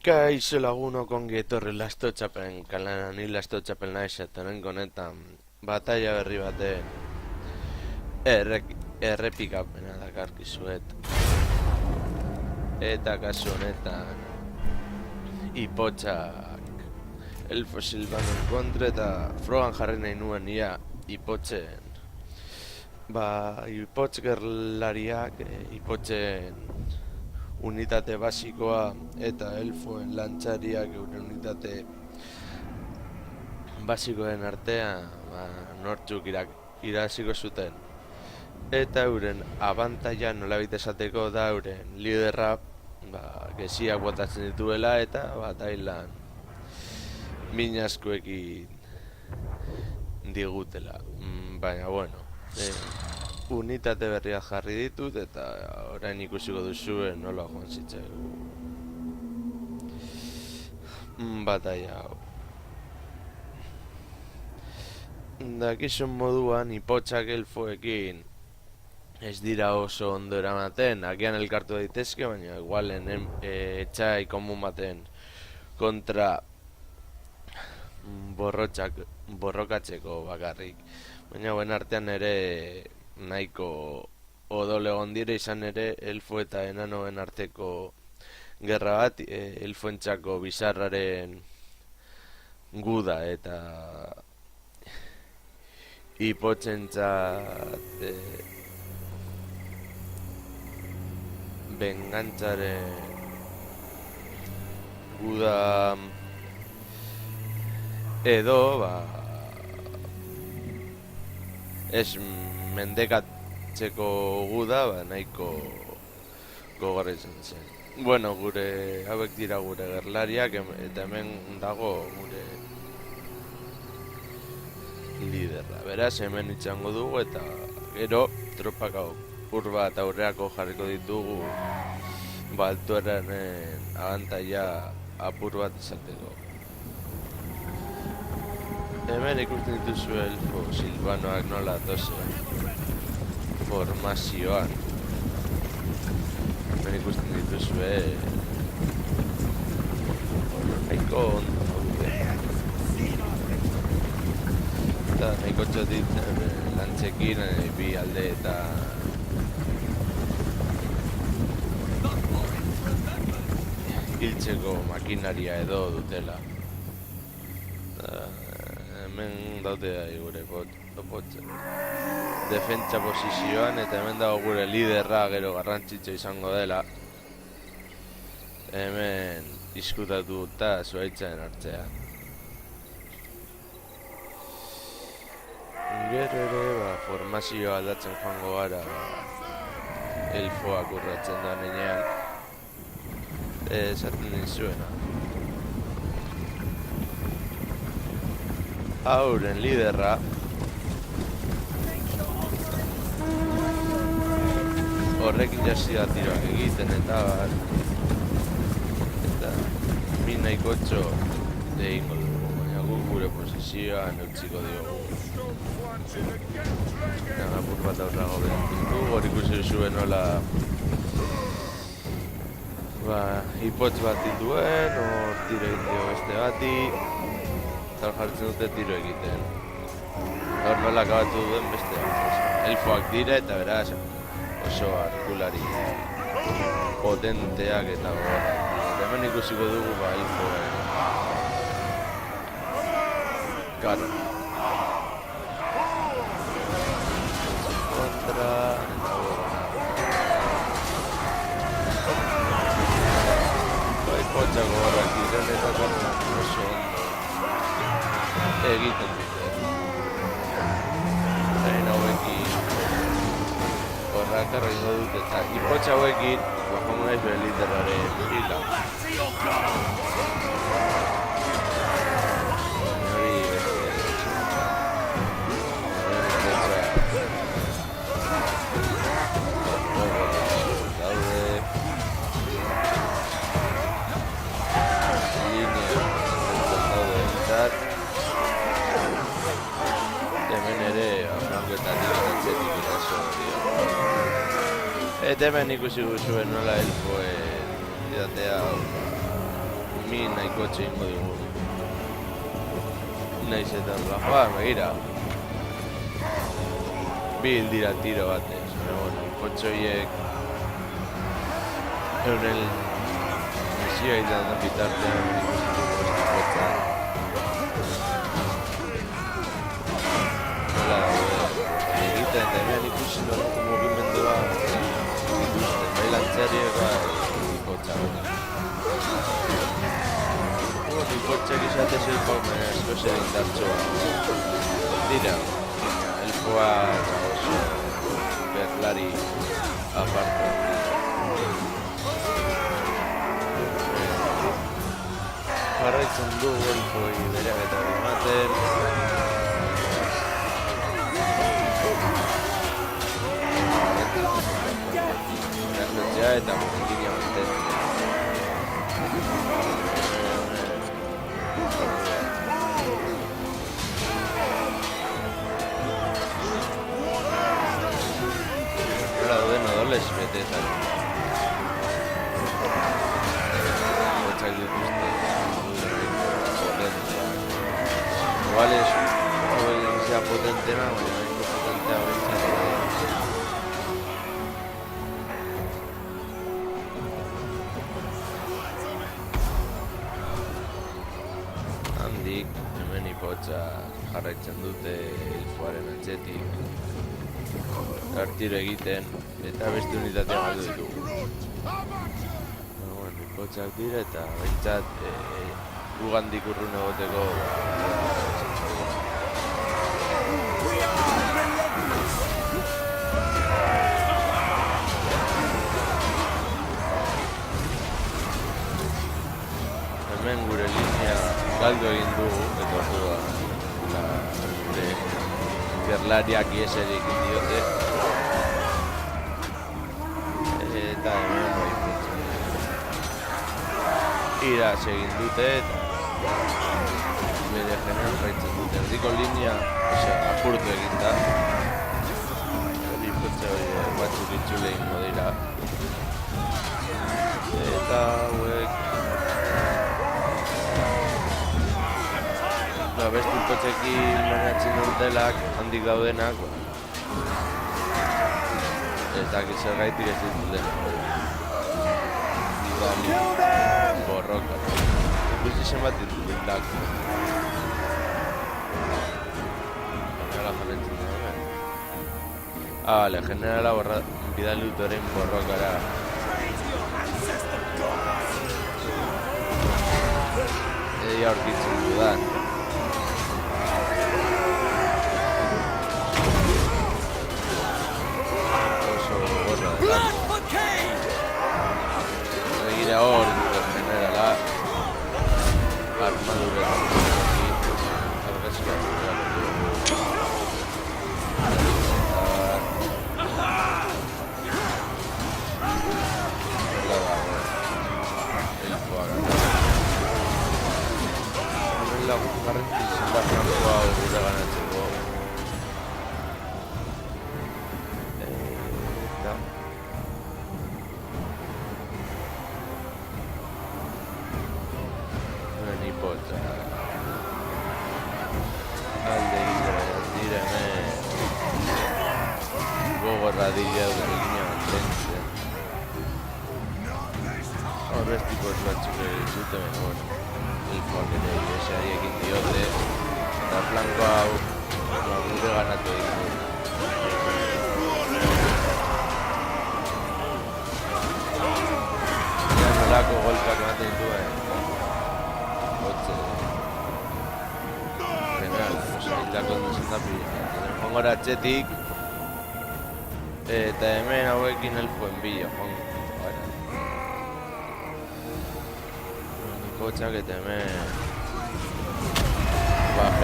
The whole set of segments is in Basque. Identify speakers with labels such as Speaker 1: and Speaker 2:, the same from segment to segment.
Speaker 1: Kaixo lagunok ongi etorri lastotxapen kalana, ni lastotxapen naiz eta honen honetan batalla berri baten errepikapena dakarkizuet. Eta kasu honetan ipotxak elfo silbanon kontra eta frogan jarri nahi nuen ia ipotzen ipotx gerlariak ipotzen unitate basikoa eta elfoen lantxariak euren unitate basikoen artean nortzuk iraziko zuten. Eta euren abantaila nolabait esateko da euren liderra gesiak botatzen dituela eta batailan min askoekin digutela. Baina bueno, unitate berriak jarri ditut eta orain ikusiko duzuen nola joan zitzaigu bataila hau. Dakizun moduan ipotxak elfoekin ez dira oso ondo eramaten, agian elkartu daitezke, baina igualen etxai komun baten kontra borrokatzeko bakarrik. Baina buen artean ere nahiko odol egon dire, izan ere elfo eta enanoen arteko gerra bat, elfoentzako bizarraren guda eta ipotxentzat bengantzaren guda edo ez mendekatzeko guda nahiko gogorra izan zen. Bueno, hauek dira gure gerlariak eta hemen dago gure liderra. Beraz, hemen itxango dugu eta gero tropak apur bat aurreako jarriko ditugu altueranen abantaila apur bat izateko. Hemen ikusten dituzu elfo silbanoak nola dozen formazioan. Hemen ikusten dituzu nahiko ondo daude. Eta nahiko txotit lantzekin bi alde eta hiltzeko makinaria edo dutela. Hemen daude gure potzen defentsa posizioan eta hemen dago gure liderra gero garrantzitsu izango dela. Hemen diskutatu eta zuaitzaren hartzean. Gero ere formazioa aldatzen joango gara elfoak urratzen da nenean. Esaten dizuena hauren liderra horrekin jasi da tiroak egiten eta min nahiko txo egingo dugu, baina gure posizioan eutsiko diogu. Apur bat aurrago behar dugu, hor ikusi zuen nola ipotx bat dituen, hor tiro egin dio beste bati eta jartzen dute tiro egiten. Hor nola akabatu duen beste elfoak dire eta beraz oso arkulari potenteak eta gogorrak. Hemen ikusiko dugu elfoen karo kontra ipotxak gogorrak diren eta karnak oso ondo egiten dute. Hain hauekin horrak arraingo dut eta ipotx hauekin joango naiz bere liderraren hila. Hemen ere frankoetatik atzetik ikaso dio. Eta hemen ikusi guzuen nola elfoen idatea min nahiko txingo digun. Naiz eta begira. Bi dira tiro batez, bueno, ikotxoiek euren misioa izan bitartean ikusten nola egiten, eta hemen ikusi nolako mugimendua ikusten, bai lantzariek ikotxak. Ikotxak izatez elfoak asko zer indartsoa dira, elfoak oso berlari aparte. Jarraitzen du elfoi bereagetan ematen. Grandotzea eta linia mantentzen. Nola duden odolez betetan. Gotxak dituzte. Igual es que sea potente, no, bueno, es potente ahorita. Handik, hemen ipotxa jarraitzen dute ilfoaren atxetik. Artiro egiten, eta beste unitatea galdu ditugu. Bueno, ipotxak dira eta behintzat ugandik urrun egoteko hemen gure linea galdu egin dugu eta orduan gure gerlariak ieseri egin diote eta hemen iraz egin dute eta bere general raitzen dute. Erdiko linea apurtu egin da. Hori potxe hori batzuk itxule ingo dira. Eta hauek beste potxekin manatzen dutelak handik daudenak ez dakit zergaitik ez dituten bidali borroka ikusi zenbat dituzak generala jarretzen da hemen bale, generala bidali dut orain borrokara edia aurkitzen dudan begira hor duten generala armadura argazkia lagun garrantzitsu zindar frankoa gure ganatzeko gogorradilla dut egina mantentzen horreztikoz batzuk zuten elfoak ere iesari egin diote eta flanko hau gure ganatu egin dut nolako golpak ematen dituen hotze general, hildako duzen da pila jongora atxetik eta hemen hauekin elfoen bila joango nikotxak eta hemen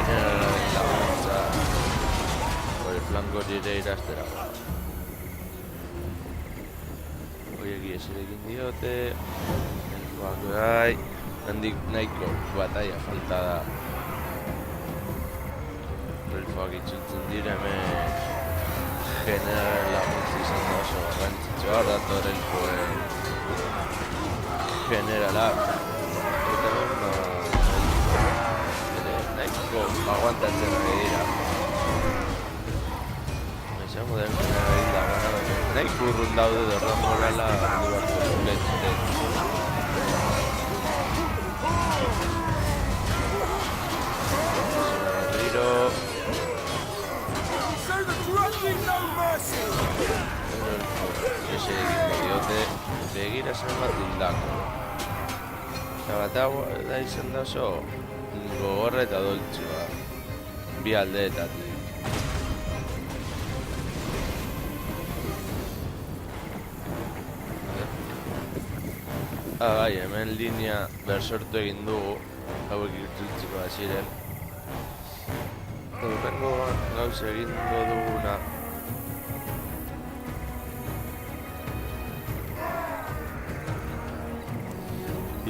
Speaker 1: generalaren laguntza hori flanko dire iraztera horiek ieserekin diote elfoak gai handik nahiko bataia falta da elfoak itxutzen dire hemen general laguntza izan da oso garrantzitsua dator elfoen generala eta nahiko aguantatzen ari dira. Izango den egin da, nahiko urrun daude dorra morala handu barko duletzte. Ese egingo diote, begira zen bat hildako. Eta bat da izan da oso gogorra eta doltsua, bi aldeetatik. Bai, hemen linea bersortu egin dugu, hauek ikurtzultziko ziren. Eta dupengo gauz egingo duguna.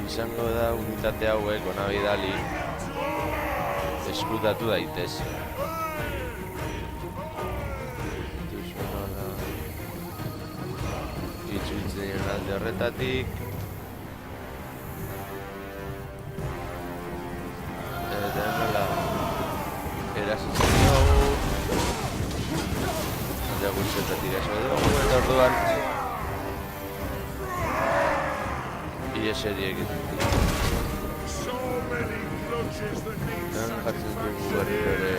Speaker 1: Izango da unitate hauek ona bidali eskutatu daitez. Itzultzen diren alde horretatik. Eta nola erasotzen dugu. Alde guztietatik eso dugu eta orduan ieseri egiten dira. Jartzen dugu berriro ere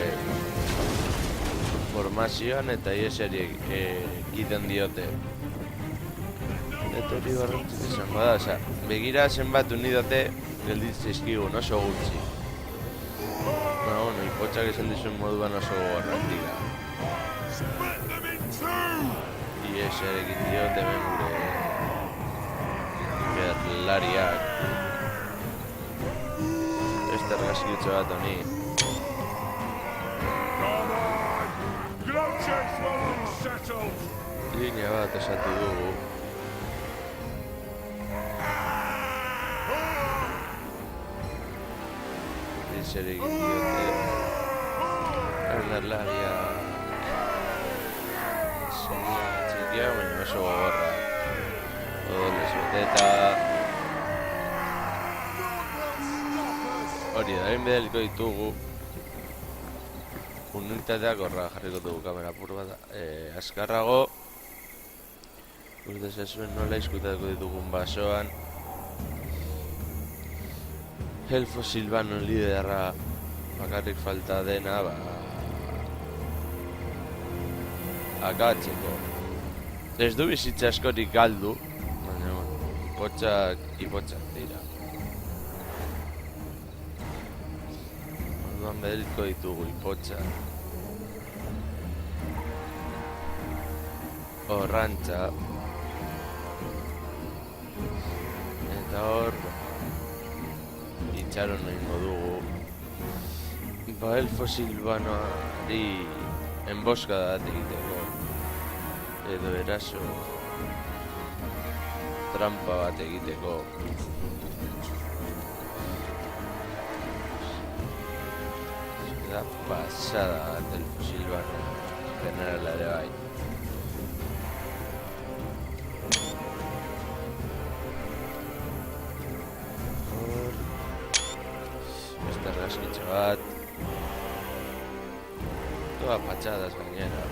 Speaker 1: formazioan eta ieseri egiten diote. Eta hori garrantzitsu izango da, oza, begira zenbat unitate gelditzen zaizkigun oso gutxi. Bueno, ipotxak esan dizuen moduan oso gogorrak dira. Ieseri egin diote hemen gure berlariak. Beste argazkitxo bat honi. Linea bat esatu dugu. Zer egin diote berlariak. Txikia, baina oso gogorra. Odolez beteta. Hori da, egin bedeliko ditugu. Unitateak horra jarriko dugu kamera apur bat. Azkarrago. Urte zezuen nola izkutatuko ditugun basoan. Elfo Silvano liderra bakarrik falta dena, akatzeko. Ez du bizitza askorik galdu, baina ipotxak dira. Orduan bedeliko ditugu ipotxak. Horrantza. Eta hor itxaron egingo dugu. Elfo Silvanoari enboskada bat egiteko. Edo eraso trampa bat egiteko. Da pasada bat Elfo Silvano generala ere bai. Beste argazkitxo bat. Toa patxadas gainera.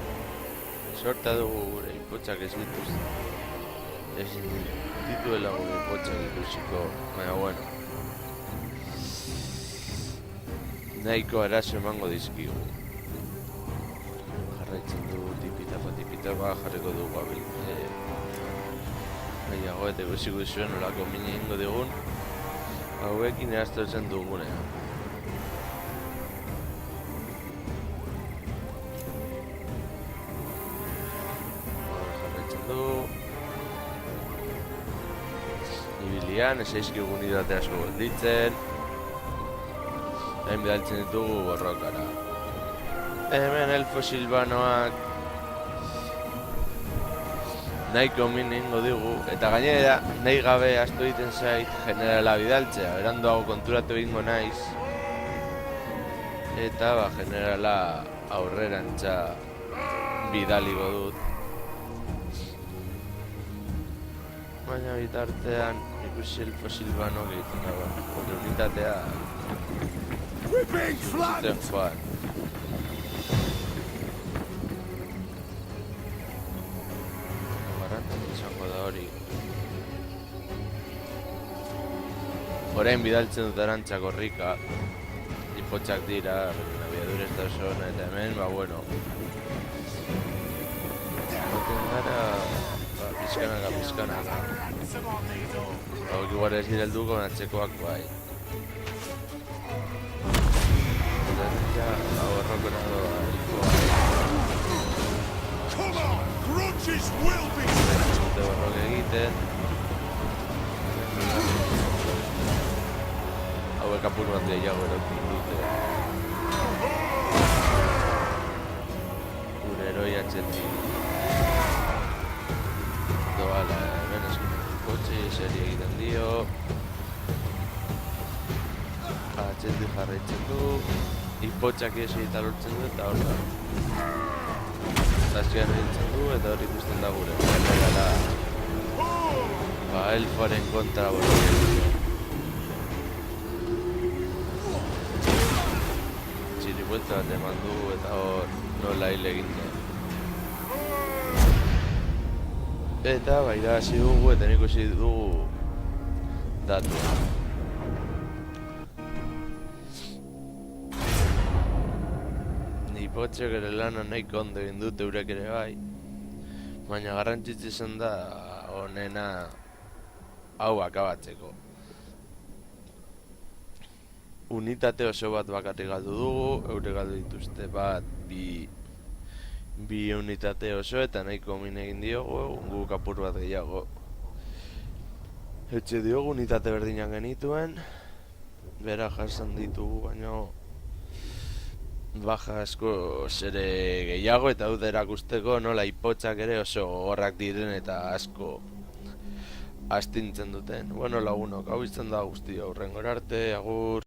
Speaker 1: Sorta dugu gure ipotxak ez dituela gure ipotxak ikusiko, baina bueno. Nahiko arazo emango dizkigu. Jarraitzen dugu tipitapa jarriko dugu abil. Nahiago eta ikusiko zuen olako mini ingo digun. Hauekin eraztotzen dugunean. Ibilian, ez eizkigu unidate asko gelditzen. Hain bidaltzen ditugu borrokara. Hemen Elfo Silvanoak nahiko min ingo digu. Eta gainera, nahi gabe astu egiten zait generala bidaltzea. Berandoago konturatu egingo naiz. Eta generala aurrerantza bidaliko dut. Baina bitartean Ikusi elfo silbano egiten dago. Hore unitatea... Zuten joan. Garantan izango da hori. Orain bidaltzen dut arantxa korrika. Ipotxak dira, abiadura ez da oso ona eta hemen, ba bueno. Baten gara... Pizkanaka. Hau igual ez dira helduko natxekoak bai. Eta ja, hau errokona doa, ilkoa. Zute borrok egiten. Hauek apur bat gehiago erokin dute. Gure heroi atxetik. Doala, hemen eskunetik kotxe, seri egiten dio. Atxetik jarraitzen du. Ipotxak esi eta lortzen du eta hor da. Zazkian egiten du eta hor ikusten da gure. Gala, ba, elfoaren kontra borroken du. Txiri buelta bat eman du eta hor nola hil egin den. Eta baira hasi dugu eta nik ikusi dugu datua. Ipotxek ere lana nahiko ondo egin dut eurek ere bai. Baina garrantzitsu izan da honena hau akabatzeko. Unitate oso bat bakarrik galdu dugu, eurek galdu dituzte bat, bi unitate oso eta nahiko min egin diogu, guk apur bat gehiago. Etxe diogu unitate berdinak genituen, bera jasan ditugu, baina baja asko zere gehiago eta dut erakusteko nola ipotxak ere oso gogorrak diren eta asko astintzen duten. Bueno lagunok, hau izan da guzti, aurrengora arte, agur.